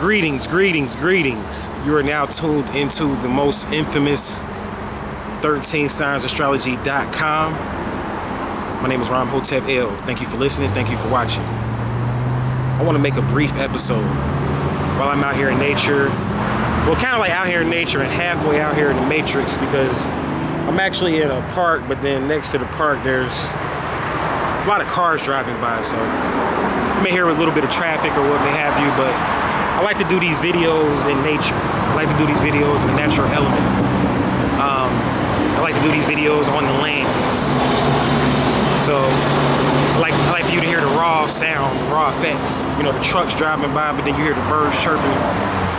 Greetings, greetings, greetings. You are now tuned into the most infamous 13signsastrology.com. My name is Ram Hotep L. Thank you for listening. Thank you for watching. I want to make a brief episode while I'm out here in nature. Well, kind of like out here in nature and halfway out here in the Matrix, because I'm actually in a park, but then next to the park there's a lot of cars driving by, so you may hear a little bit of traffic or what may have you, but I like to do these videos in nature. I like to do these videos in the natural element. I like to do these videos on the land. So I like for you to hear the raw sound, the raw effects. You know, the trucks driving by, but then you hear the birds chirping.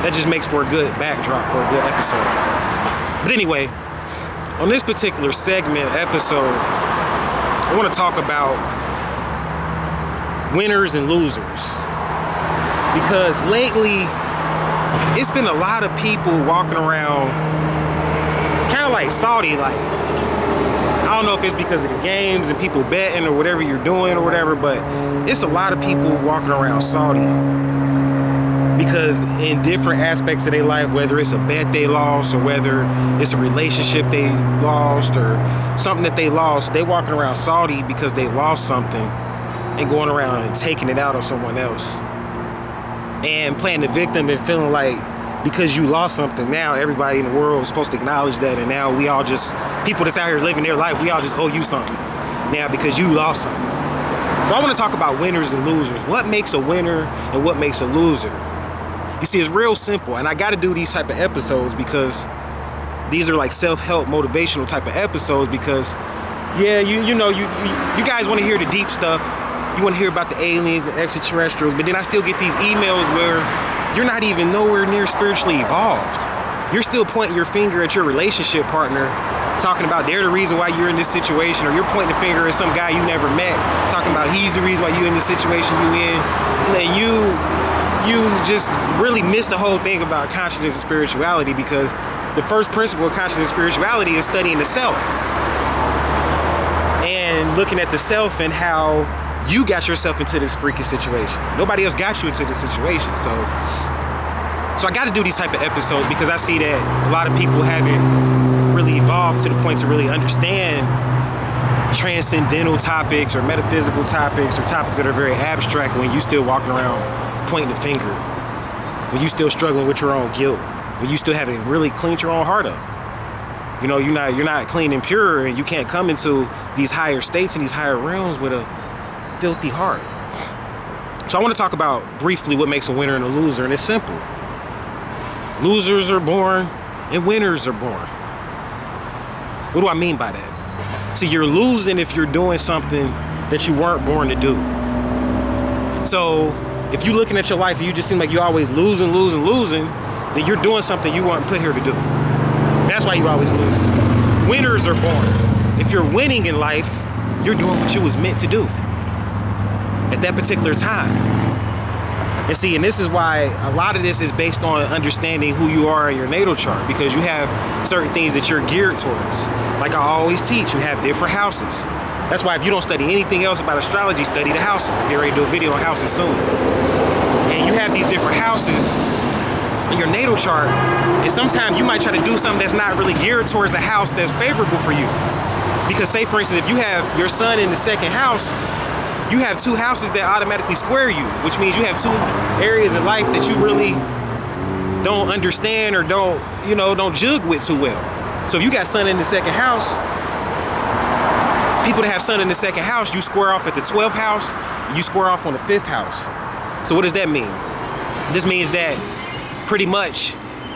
That just makes for a good backdrop for a good episode. But anyway, on this particular episode, I want to talk about winners and losers. Because lately, it's been a lot of people walking around kind of like salty, like, I don't know if it's because of the games and people betting or whatever you're doing or whatever, but it's a lot of people walking around salty because in different aspects of their life, whether it's a bet they lost or whether it's a relationship they lost or something that they lost, they walking around salty because they lost something and going around and taking it out on someone else and playing the victim and feeling like because you lost something, now everybody in the world is supposed to acknowledge that, and now we all just, people that's out here living their life, we all just owe you something now because you lost something. So I want to talk about winners and losers. What makes a winner and what makes a loser? You see, it's real simple, and I got to do these type of episodes because these are like self-help, motivational type of episodes because, yeah, you know, you guys want to hear the deep stuff. You want to hear about the aliens and extraterrestrials, but then I still get these emails where you're not even nowhere near spiritually evolved. You're still pointing your finger at your relationship partner, talking about they're the reason why you're in this situation, or you're pointing the finger at some guy you never met, talking about he's the reason why you're in the situation you in. And you just really miss the whole thing about consciousness and spirituality, because the first principle of consciousness and spirituality is studying the self and looking at the self and how you got yourself into this freaky situation. Nobody else got you into this situation. So I got to do these type of episodes because I see that a lot of people haven't really evolved to the point to really understand transcendental topics or metaphysical topics or topics that are very abstract when you still walking around pointing the finger, when you still struggling with your own guilt, when you still haven't really cleaned your own heart up. You know, you're not clean and pure, and you can't come into these higher states and these higher realms with a filthy heart. So I want to talk about briefly what makes a winner and a loser, and it's simple. Losers are born and winners are born. What do I mean by that? See, you're losing if you're doing something that you weren't born to do. So if you're looking at your life and you just seem like you're always losing, then you're doing something you weren't put here to do. That's why you always lose. Winners are born. If you're winning in life, you're doing what you was meant to do at that particular time. And see, and this is why a lot of this is based on understanding who you are in your natal chart, because you have certain things that you're geared towards. Like I always teach, you have different houses. That's why if you don't study anything else about astrology, study the houses. I'm getting ready to do a video on houses soon. And you have these different houses in your natal chart, and sometimes you might try to do something that's not really geared towards a house that's favorable for you. Because say, for instance, if you have your sun in the second house, you have two houses that automatically square you, which means you have two areas in life that you really don't understand or don't jug with too well. So if you got sun in the second house, people that have sun in the second house, you square off at the 12th house, you square off on the 5th house. So what does that mean? This means that pretty much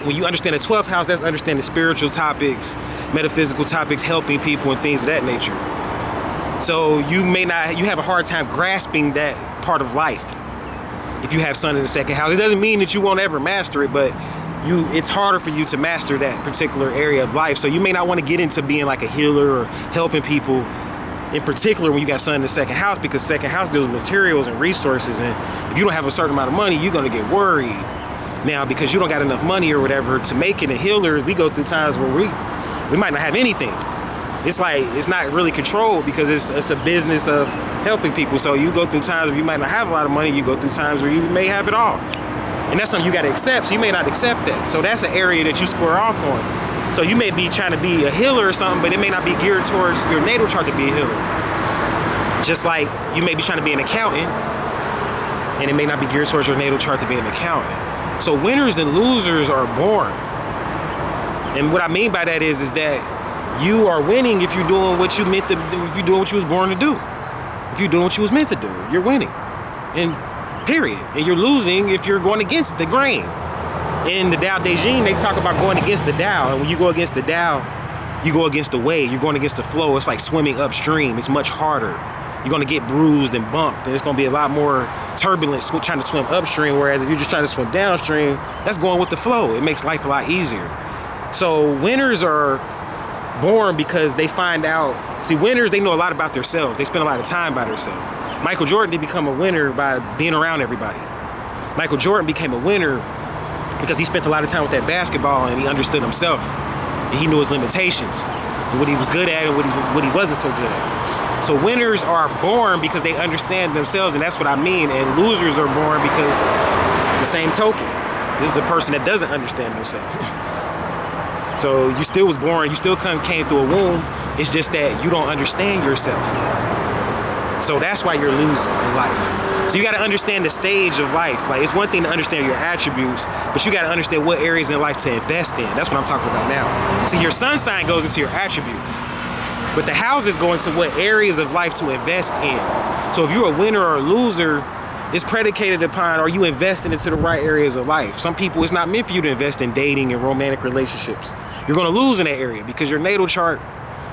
when you understand the 12th house, that's understanding spiritual topics, metaphysical topics, helping people and things of that nature. So you have a hard time grasping that part of life if you have sun in the second house. It doesn't mean that you won't ever master it, but it's harder for you to master that particular area of life. So you may not want to get into being like a healer or helping people, in particular when you got sun in the second house, because second house deals with materials and resources, and if you don't have a certain amount of money, you're going to get worried. Now, because you don't got enough money or whatever to make it, and healers, we go through times where we might not have anything. It's like, it's not really controlled because it's a business of helping people. So you go through times where you might not have a lot of money, you go through times where you may have it all. And that's something you gotta accept, so you may not accept that. So that's an area that you square off on. So you may be trying to be a healer or something, but it may not be geared towards your natal chart to be a healer. Just like you may be trying to be an accountant, and it may not be geared towards your natal chart to be an accountant. So winners and losers are born. And what I mean by that is that you are winning if you're doing what you meant to do, if you're doing what you was born to do. If you're doing what you was meant to do, you're winning. And period. And you're losing if you're going against the grain. In the Tao Te Ching, they talk about going against the Tao. And when you go against the Tao, you go against the wave. You're going against the flow. It's like swimming upstream. It's much harder. You're going to get bruised and bumped. And it's going to be a lot more turbulence trying to swim upstream. Whereas if you're just trying to swim downstream, that's going with the flow. It makes life a lot easier. So winners are born because they find out. See, winners, they know a lot about themselves. They spend a lot of time by themselves. Michael Jordan didn't become a winner by being around everybody. Michael Jordan became a winner because he spent a lot of time with that basketball and he understood himself. And he knew his limitations and what he was good at and what he wasn't so good at. So winners are born because they understand themselves, and that's what I mean. And losers are born because the same token. This is a person that doesn't understand themselves. So you still was born, you still came through a womb. It's just that you don't understand yourself. So that's why you're losing in life. So you gotta understand the stage of life. Like, it's one thing to understand your attributes, but you gotta understand what areas in life to invest in. That's what I'm talking about now. See, your sun sign goes into your attributes, but the houses go into what areas of life to invest in. So if you're a winner or a loser, it's predicated upon, are you investing into the right areas of life? Some people, it's not meant for you to invest in dating and romantic relationships. You're gonna lose in that area because your natal chart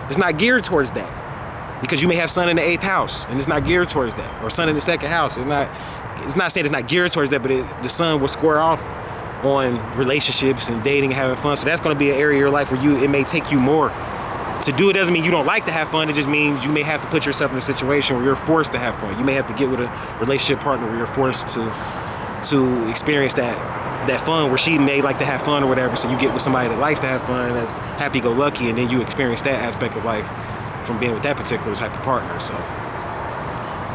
is not geared towards that. Because you may have sun in the 8th house and it's not geared towards that. Or sun in the 2nd house. It's not saying it's not geared towards that, but the sun will square off on relationships and dating and having fun. So that's gonna be an area of your life where it may take you more to do. It doesn't mean you don't like to have fun. It just means you may have to put yourself in a situation where you're forced to have fun. You may have to get with a relationship partner where you're forced to experience that fun, where she may like to have fun or whatever. So you get with somebody that likes to have fun, that's happy-go-lucky, and then you experience that aspect of life from being with that particular type of partner.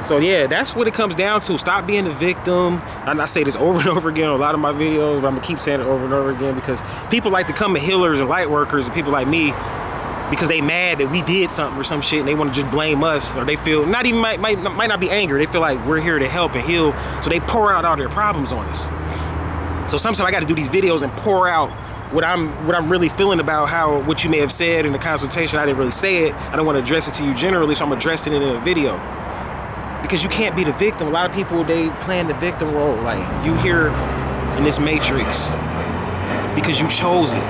So yeah, that's what it comes down to. Stop being the victim. And I say this over and over again on a lot of my videos, but I'm gonna keep saying it over and over again because people like to come to healers and light workers and people like me because they mad that we did something or some shit and they want to just blame us, or they feel might not be anger. They feel like we're here to help and heal, so they pour out all their problems on us. So sometimes I got to do these videos and pour out what I'm really feeling about what you may have said in the consultation. I didn't really say it. I don't want to address it to you generally, so I'm addressing it in a video. Because you can't be the victim. A lot of people, they playing the victim role. Like, you here in this matrix because you chose it.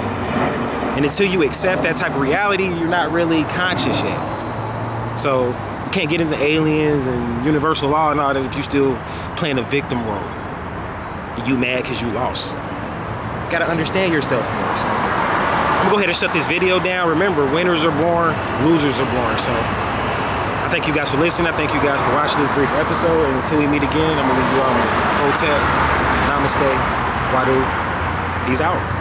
And until you accept that type of reality, you're not really conscious yet. So you can't get into aliens and universal law and all that if you still playing a victim role. And you mad because you lost. You gotta understand yourself more. So I'm gonna go ahead and shut this video down. Remember, winners are born, losers are born. So I thank you guys for listening. I thank you guys for watching this brief episode. And until we meet again, I'm gonna leave you all with Hotep, Namaste, Wadu. Peace out.